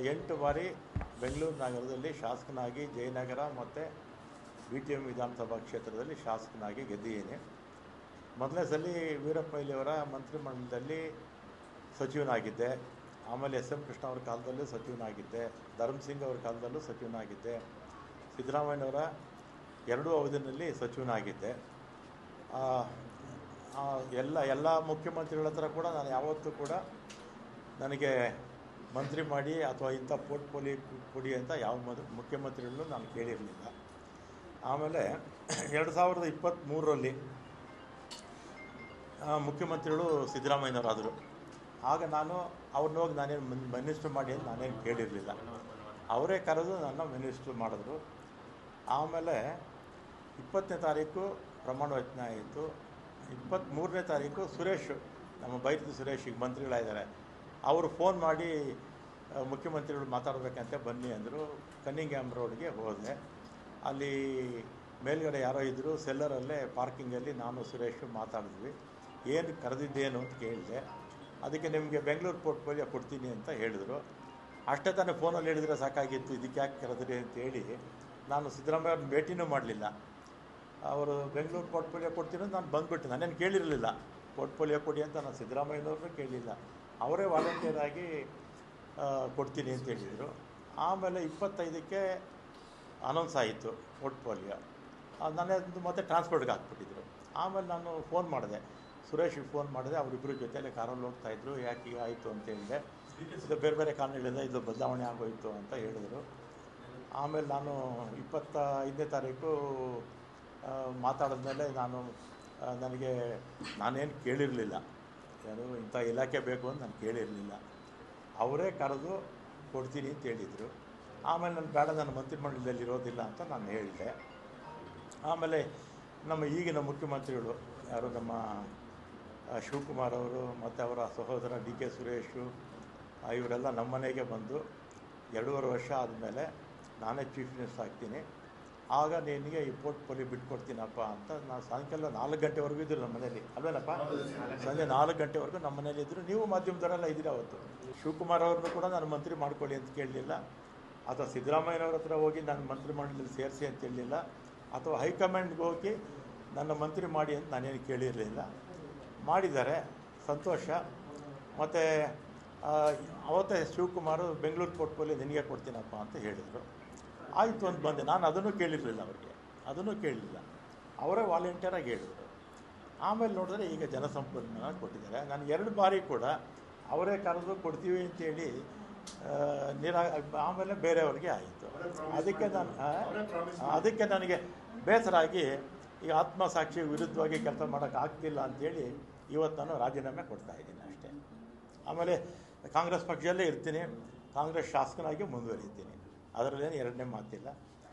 ಎಂಟು ಬಾರಿ ಬೆಂಗಳೂರು ನಗರದಲ್ಲಿ ಶಾಸಕನಾಗಿ ಜಯನಗರ ಮತ್ತು BTM ವಿಧಾನಸಭಾ ಕ್ಷೇತ್ರದಲ್ಲಿ ಶಾಸಕನಾಗಿ ಗೆದ್ದಿದ್ದೀನಿ. ಮೊದಲನೇ ಸಲ ವೀರಪ್ಪ ಮೊಯ್ಲಿಯವರ ಮಂತ್ರಿಮಂಡಲದಲ್ಲಿ ಸಚಿವನಾಗಿದ್ದೆ. ಆಮೇಲೆ SM ಕೃಷ್ಣ ಅವರ ಕಾಲದಲ್ಲೂ ಸಚಿವನಾಗಿದ್ದೆ. ಧರ್ಮಸಿಂಗ್ ಅವರ ಕಾಲದಲ್ಲೂ ಸಚಿವನಾಗಿದ್ದೆ. ಸಿದ್ದರಾಮಯ್ಯನವರ ಎರಡೂ ಅವಧಿಯಲ್ಲಿ ಸಚಿವನಾಗಿದ್ದೆ. ಎಲ್ಲ ಮುಖ್ಯಮಂತ್ರಿಗಳ ಹತ್ರ ಕೂಡ ನಾನು ಯಾವತ್ತೂ ಕೂಡ ನನಗೆ ಮಂತ್ರಿ ಮಾಡಿ ಅಥವಾ ಇಂಥ ಪೋರ್ಟ್ಫೋಲಿಯೋ ಕೊಡಿ ಅಂತ ಯಾವ ಮುಖ್ಯಮಂತ್ರಿಗಳನ್ನೂ ನಾನು ಕೇಳಿರಲಿಲ್ಲ. ಆಮೇಲೆ 2023ರಲ್ಲಿ ಮುಖ್ಯಮಂತ್ರಿಗಳು ಸಿದ್ದರಾಮಯ್ಯನವರಾದರು. ಆಗ ನಾನು ಅವ್ರನ್ನ ಹೋಗಿ ನಾನೇನು ಮಿನಿಸ್ಟ್ರ್ ಮಾಡಿ ಅಂತ ನಾನೇನು ಕೇಳಿರಲಿಲ್ಲ. ಅವರೇ ಕರೆದು ನನ್ನ ಮಿನಿಸ್ಟ್ರ್ ಮಾಡಿದ್ರು. ಆಮೇಲೆ 20ನೇ ತಾರೀಕು ಪ್ರಮಾಣ ವಚನ ಆಯಿತು. 23ನೇ ತಾರೀಕು ಸುರೇಶ್, ನಮ್ಮ ಬೈರತಿ ಸುರೇಶ್ ಈಗ ಮಂತ್ರಿಗಳಾಗಿದ್ದಾರೆ, ಅವರು ಫೋನ್ ಮಾಡಿ ಮುಖ್ಯಮಂತ್ರಿಗಳು ಮಾತಾಡಬೇಕಂತೆ ಬನ್ನಿ ಅಂದರು. ಕನ್ನಿಂಗ್ಹ್ಯಾಮ್ ರೋಡ್ಗೆ ಹೋದೆ. ಅಲ್ಲಿ ಮೇಲ್ಗಡೆ ಯಾರೋ ಇದ್ದರು, ಸೆಲ್ಲರಲ್ಲೇ ಪಾರ್ಕಿಂಗಲ್ಲಿ ನಾನು ಸುರೇಶ್ ಮಾತಾಡಿದ್ವಿ. ಏನು ಕರೆದಿದ್ದೇನು ಅಂತ ಕೇಳಿದೆ. ಅದಕ್ಕೆ ನಿಮಗೆ ಬೆಂಗಳೂರು ಪೋರ್ಟ್ಫೋಲಿಯೋ ಕೊಡ್ತೀನಿ ಅಂತ ಹೇಳಿದರು. ಅಷ್ಟೇ ತಾನೇ ಫೋನಲ್ಲಿ ಹೇಳಿದರೆ ಸಾಕಾಗಿತ್ತು, ಇದಕ್ಕೆ ಯಾಕೆ ಕರೆದ್ರಿ ಅಂತೇಳಿ ನಾನು ಸಿದ್ದರಾಮಯ್ಯ ಅವ್ರನ್ನ ಭೇಟಿನೂ ಮಾಡಲಿಲ್ಲ. ಅವರು ಬೆಂಗಳೂರು ಪೋರ್ಟ್ಫೋಲಿಯೋ ಕೊಡ್ತೀನಿ ಅಂತ ನಾನು ಬಂದುಬಿಟ್ಟು ನಾನೇನು ಕೇಳಿರಲಿಲ್ಲ. ಪೋರ್ಟ್ಫೋಲಿಯೋ ಕೊಡಿ ಅಂತ ನಾನು ಸಿದ್ದರಾಮಯ್ಯನವ್ರನ್ನೂ ಕೇಳಲಿಲ್ಲ. ಅವರೇ ವಾಲಂಟಿಯರ್ ಆಗಿ ಕೊಡ್ತೀನಿ ಅಂತ ಹೇಳಿದರು. ಆಮೇಲೆ 25ಕ್ಕೆ ಅನೌನ್ಸ್ ಆಯಿತು ಪೋರ್ಟ್ಫೋಲಿಯೋ. ನನ್ನದು ಮತ್ತೆ ಟ್ರಾನ್ಸ್ಪೋರ್ಟ್ಗೆ ಹಾಕ್ಬಿಟ್ಟಿದ್ರು. ಆಮೇಲೆ ನಾನು ಫೋನ್ ಮಾಡಿದೆ, ಸುರೇಶಿಗೆ ಫೋನ್ ಮಾಡಿದೆ. ಅವರಿಬ್ಬರು ಜೊತೆಯಲ್ಲೇ ಕಾರಲ್ಲಿ ಹೋಗ್ತಾಯಿದ್ರು. ಯಾಕೆ ಈಗ ಆಯಿತು ಅಂತ ಹೇಳಿದೆ. ಇದು ಬೇರೆ ಬೇರೆ ಕಾರಣಗಳಿಂದ ಇದು ಬದಲಾವಣೆ ಆಗೋಯಿತು ಅಂತ ಹೇಳಿದರು. ಆಮೇಲೆ ನಾನು 25ನೇ ತಾರೀಕು ಮಾತಾಡಿದ್ಮೇಲೆ ನಾನೇನು ಕೇಳಿರಲಿಲ್ಲ, ಏನು ಇಂಥ ಇಲಾಖೆ ಬೇಕು ಅಂತ ನಾನು ಕೇಳಿರಲಿಲ್ಲ. ಅವರೇ ಕರೆದು ಕೊಡ್ತೀನಿ ಅಂತ ಹೇಳಿದರು. ಆಮೇಲೆ ನಾನು ಬೇಡ, ನನ್ನ ಮಂತ್ರಿಮಂಡಲದಲ್ಲಿ ಇರೋದಿಲ್ಲ ಅಂತ ನಾನು ಹೇಳಿದೆ. ಆಮೇಲೆ ನಮ್ಮ ಈಗಿನ ಮುಖ್ಯಮಂತ್ರಿಗಳು ಯಾರು, ನಮ್ಮ ಶಿವಕುಮಾರ್ ಅವರು ಮತ್ತು ಅವರ ಸಹೋದರ DK ಸುರೇಶು, ಇವರೆಲ್ಲ ನಮ್ಮ ಮನೆಗೆ ಬಂದು 2.5 ವರ್ಷ ಆದಮೇಲೆ ನಾನೇ ಚೀಫ್ ಮಿನಿಸ್ಟರ್ ಆಗ್ತೀನಿ, ಆಗ ನಿನಗೆ ಈ ಪೋರ್ಟ್ಫೋಲಿಯೋ ಬಿಟ್ಕೊಡ್ತೀನಪ್ಪ ಅಂತ. ನಾನು ಸಾಯಂಕಾಲ 4 ಗಂಟೆವರೆಗೂ ಇದ್ದರು ನಮ್ಮ ಮನೇಲಿ, ಅಲ್ವೇನಪ್ಪ? ಸಂಜೆ 4 ಗಂಟೆವರೆಗೂ ನಮ್ಮ ಮನೇಲಿ ಇದ್ದರು. ನೀವು ಮಾಧ್ಯಮದವರೆಲ್ಲ ಇದ್ದೀರ ಅವತ್ತು. ಶಿವಕುಮಾರ್ ಅವ್ರನ್ನೂ ಕೂಡ ನಾನು ಮಂತ್ರಿ ಮಾಡ್ಕೊಳ್ಳಿ ಅಂತ ಕೇಳಲಿಲ್ಲ, ಅಥವಾ ಸಿದ್ದರಾಮಯ್ಯನವ್ರ ಹತ್ರ ಹೋಗಿ ನನ್ನ ಮಂತ್ರಿಮಂಡಲದಲ್ಲಿ ಸೇರಿಸಿ ಅಂತ ಹೇಳಲಿಲ್ಲ, ಅಥವಾ ಹೈಕಮಾಂಡ್ಗೆ ಹೋಗಿ ನನ್ನ ಮಂತ್ರಿ ಮಾಡಿ ಅಂತ ನಾನೇನು ಕೇಳಿರಲಿಲ್ಲ. ಮಾಡಿದ್ದಾರೆ, ಸಂತೋಷ. ಮತ್ತು ಅವತ್ತೇ ಶಿವಕುಮಾರು ಬೆಂಗಳೂರು ಪೋರ್ಟ್ಫೋಲಿಯೋ ನಿನಗೆ ಕೊಡ್ತೀನಪ್ಪ ಅಂತ ಹೇಳಿದರು. ಆಯಿತು ಅಂತ ಬಂದೆ. ನಾನು ಅದನ್ನು ಕೇಳಿರಲಿಲ್ಲ, ಅವರಿಗೆ ಅದನ್ನು ಕೇಳಲಿಲ್ಲ. ಅವರೇ ವಾಲಂಟಿಯರಾಗಿ ಹೇಳಿದರು. ಆಮೇಲೆ ನೋಡಿದ್ರೆ ಈಗ ಜಲಸಂಪನ್ಮೂಲ ಕೊಟ್ಟಿದ್ದಾರೆ. ನಾನು 2 ಬಾರಿ ಕೂಡ ಅವರೇ ಕರೆದು ಕೊಡ್ತೀವಿ ಅಂತೇಳಿ ಆಮೇಲೆ ಬೇರೆಯವ್ರಿಗೆ ಆಯಿತು. ಅದಕ್ಕೆ ನನಗೆ ಬೇಸರ ಆಗಿ ಈ ಆತ್ಮಸಾಕ್ಷಿ ವಿರುದ್ಧವಾಗಿ ಕೆಲಸ ಮಾಡೋಕ್ಕಾಗ್ತಿಲ್ಲ ಅಂಥೇಳಿ ಇವತ್ತು ನಾನು ರಾಜೀನಾಮೆ ಕೊಡ್ತಾಯಿದ್ದೀನಿ ಅಷ್ಟೇ. ಆಮೇಲೆ ಕಾಂಗ್ರೆಸ್ ಪಕ್ಷದಲ್ಲೇ ಇರ್ತೀನಿ, ಕಾಂಗ್ರೆಸ್ ಶಾಸಕನಾಗಿ ಮುಂದುವರಿತೀನಿ, ಅದರಲ್ಲೇನು ಎರಡನೇ ಮಾತಿಲ್ಲ.